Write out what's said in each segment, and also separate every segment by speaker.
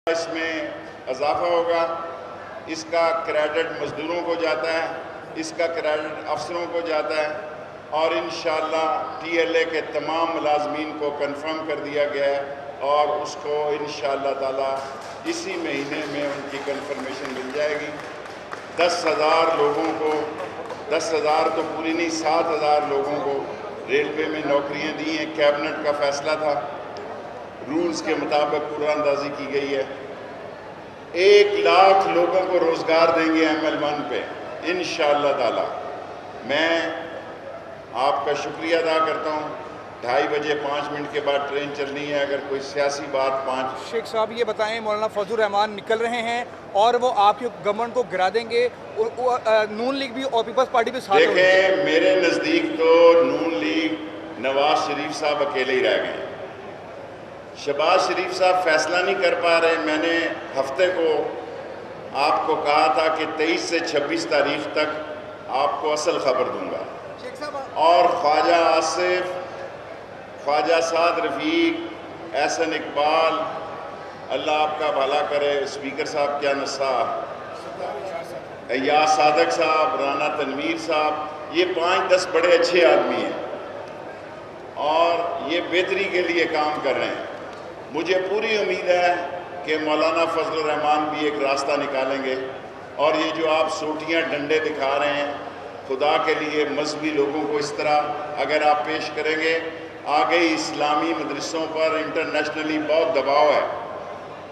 Speaker 1: اس میں اضافہ ہوگا، اس کا کریڈٹ مزدوروں کو جاتا ہے، اس کا کریڈٹ افسروں کو جاتا ہے، اور انشاءاللہ ٹی ایل اے کے تمام ملازمین کو کنفرم کر دیا گیا ہے، اور اس کو انشاءاللہ تعالی اسی مہینے میں ان کی کنفرمیشن مل جائے گی۔ 10,000 لوگوں کو، 10,000 تو پوری نہیں، 7,000 لوگوں کو ریلوے میں نوکریاں دی ہیں۔ کیبنٹ کا فیصلہ تھا، رولز کے مطابق پورا اندازی کی گئی ہے۔ 1,00,000 لوگوں کو روزگار دیں گے ML1 پہ انشاءاللہ تعالی۔ میں آپ کا شکریہ ادا کرتا ہوں۔ 2:30 بجے 5 منٹ کے بعد ٹرین چلنی ہے، اگر کوئی سیاسی بات 5
Speaker 2: شیخ صاحب یہ بتائیں، مولانا فضل الرحمان نکل رہے ہیں اور وہ آپ کی گورنمنٹ کو گرا دیں گے، نون لیگ بھی اور پیپلز پارٹی بھی ساتھ ہوگی؟
Speaker 1: دیکھیں، میرے نزدیک تو نون لیگ نواز شریف صاحب اکیلے ہی رہ گئے ہیں۔ شہباز شریف صاحب فیصلہ نہیں کر پا رہے۔ میں نے ہفتے کو آپ کو کہا تھا کہ 23 سے 26 تاریخ تک آپ کو اصل خبر دوں گا، اور خواجہ آصف، خواجہ سعد رفیق، احسن اقبال، اللہ آپ کا بھلا کرے، اسپیکر صاحب کیا نصاح، ایاز صادق صاحب، رانا تنویر صاحب، یہ 5-10 بڑے اچھے آدمی ہیں اور یہ بہتری کے لیے کام کر رہے ہیں۔ مجھے پوری امید ہے کہ مولانا فضل الرحمان بھی ایک راستہ نکالیں گے، اور یہ جو آپ سوٹیاں ڈنڈے دکھا رہے ہیں، خدا کے لیے مذہبی لوگوں کو اس طرح اگر آپ پیش کریں گے، آگے اسلامی مدرسوں پر انٹرنیشنلی بہت دباؤ ہے۔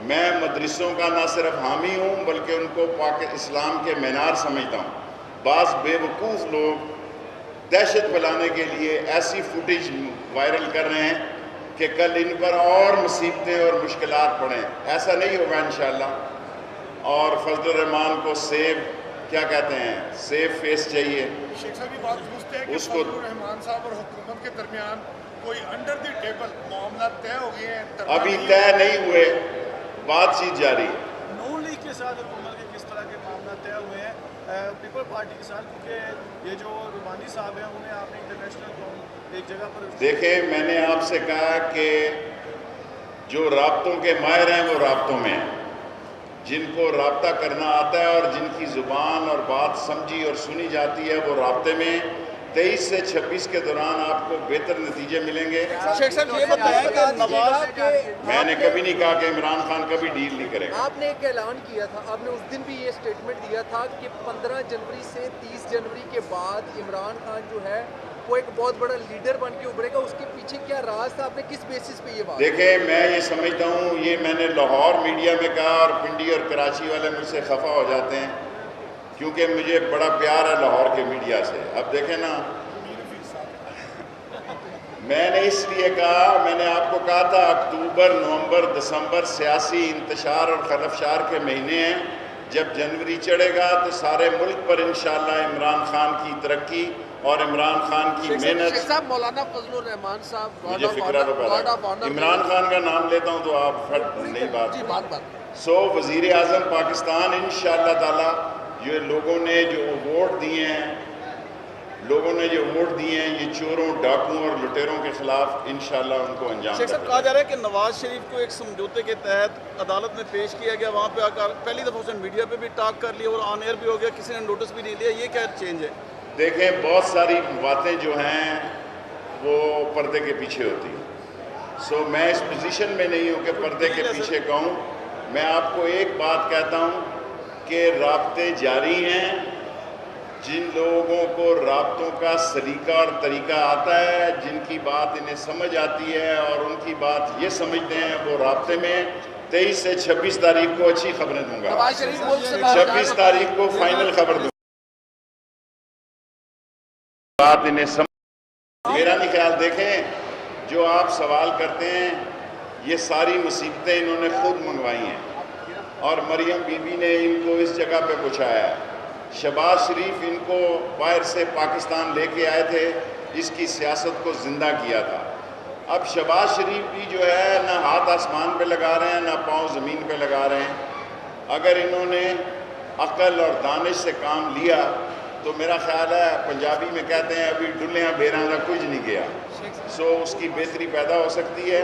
Speaker 1: میں مدرسوں کا نہ صرف حامی ہوں بلکہ ان کو اسلام کے مینار سمجھتا ہوں۔ بعض بے وقوف لوگ دہشت پھیلانے کے لیے ایسی فوٹیج وائرل کر رہے ہیں کہ کل ان پر اور مصیبتیں اور مشکلات پڑیں۔ ایسا نہیں ہوگا انشاءاللہ، اور فضل الرحمان کو کیا کہتے ہیں، سیف فیس چاہیے۔
Speaker 3: شیخ صاحب یہ بات درست ہے کہ فضل الرحمان صاحب اور حکومت کے درمیان کوئی انڈر دی ٹیبل معاملات طے ہو گئے ہیں؟
Speaker 1: ابھی طے نہیں ہوئے، بات چیت جاری ہے۔
Speaker 3: نون لیگ کے ساتھ حکومت کے کس طرح کے معاملات طے ہوئے ہیں پیپل پارٹی کے ساتھ؟ کیونکہ یہ جو رومانی صاحب ہیں انہیں آپ نے انٹرنیشنل ایک جگہ پر
Speaker 1: دیکھیں، میں نے آپ سے کہا کہ جو رابطوں کے ماہر ہیں وہ رابطوں میں ہیں، جن کو رابطہ کرنا آتا ہے اور جن کی زبان اور بات سمجھی اور سنی جاتی ہے وہ رابطے میں۔ 23 سے 26 کے دوران آپ کو بہتر نتیجے ملیں گے۔
Speaker 2: شیخ صاحب یہ بتائیں کہ نواز
Speaker 1: میں نے کبھی نہیں کہا کہ عمران خان کبھی ڈیل نہیں کرے گا۔
Speaker 4: آپ نے ایک اعلان کیا تھا، آپ نے اس دن بھی یہ سٹیٹمنٹ دیا تھا کہ 15 جنوری سے 30 جنوری کے بعد عمران خان جو ہے وہ ایک بہت بڑا لیڈر بن کے ابھرے گا۔ اس کے پیچھے کیا راز تھا؟ آپ نے کس بیسس پہ یہ بات؟
Speaker 1: دیکھیں، میں یہ سمجھتا ہوں، یہ میں نے لاہور میڈیا میں کہا، اور پنڈی اور کراچی والے مجھ سے خفا ہو جاتے ہیں کیونکہ مجھے بڑا پیار ہے لاہور کے میڈیا سے۔ اب دیکھیں نا، میں نے اس لیے کہا، میں نے آپ کو کہا تھا اکتوبر، نومبر، دسمبر سیاسی انتشار اور خلفشار کے مہینے ہیں۔ جب جنوری چڑھے گا تو سارے ملک پر انشاءاللہ عمران خان کی ترقی اور عمران خان کی محنت۔
Speaker 4: شیخ صاحب، مولانا فضل الرحمان صاحب
Speaker 1: مجھے فکرہ تو پڑا، عمران خان کا نام لیتا ہوں تو آپ نہیں بات۔ وزیر اعظم پاکستان انشاءاللہ تعالی، یہ لوگوں نے جو ووٹ دیے ہیں، یہ چوروں، ڈاکوں اور لٹیروں کے خلاف انشاءاللہ ان کو انجام
Speaker 5: شیخ صاحب، کہا جا رہا ہے کہ نواز شریف کو ایک سمجھوتے کے تحت عدالت میں پیش کیا گیا، وہاں پہ آ کر پہلی دفعہ اس نے میڈیا پہ بھی ٹاک کر لیا اور آن ایئر بھی ہو گیا، کسی نے نوٹس بھی نہیں لیا، یہ کیا چینج ہے؟
Speaker 1: دیکھیں، بہت ساری باتیں جو ہیں وہ پردے کے پیچھے ہوتی ہیں، میں اس پوزیشن میں نہیں ہوں کہ پردے کے پیچھے کہوں۔ میں آپ کو ایک بات کہتا ہوں کہ رابطے جاری ہیں۔ جن لوگوں کو رابطوں کا سلیقہ اور طریقہ آتا ہے، جن کی بات انہیں سمجھ آتی ہے اور ان کی بات یہ سمجھتے ہیں، وہ رابطے میں 23 سے 26 تاریخ کو اچھی خبریں دوں گا۔ 26 تاریخ کو فائنل خبر دوں گا۔ بات انہیں سمجھ، میرا نہیں خیال، دیکھیں جو آپ سوال کرتے ہیں یہ ساری مصیبتیں انہوں نے خود منگوائی ہیں، اور مریم بی بی نے ان کو اس جگہ پہ پہنچایا ہے۔ شہباز شریف ان کو باہر سے پاکستان لے کے آئے تھے، اس کی سیاست کو زندہ کیا تھا۔ اب شہباز شریف بھی جو ہے نہ ہاتھ آسمان پہ لگا رہے ہیں نہ پاؤں زمین پہ لگا رہے ہیں۔ اگر انہوں نے عقل اور دانش سے کام لیا تو میرا خیال ہے، پنجابی میں کہتے ہیں ابھی ڈلیاں بیراں کا کچھ نہیں گیا، اس کی بہتری پیدا ہو سکتی ہے۔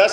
Speaker 1: 10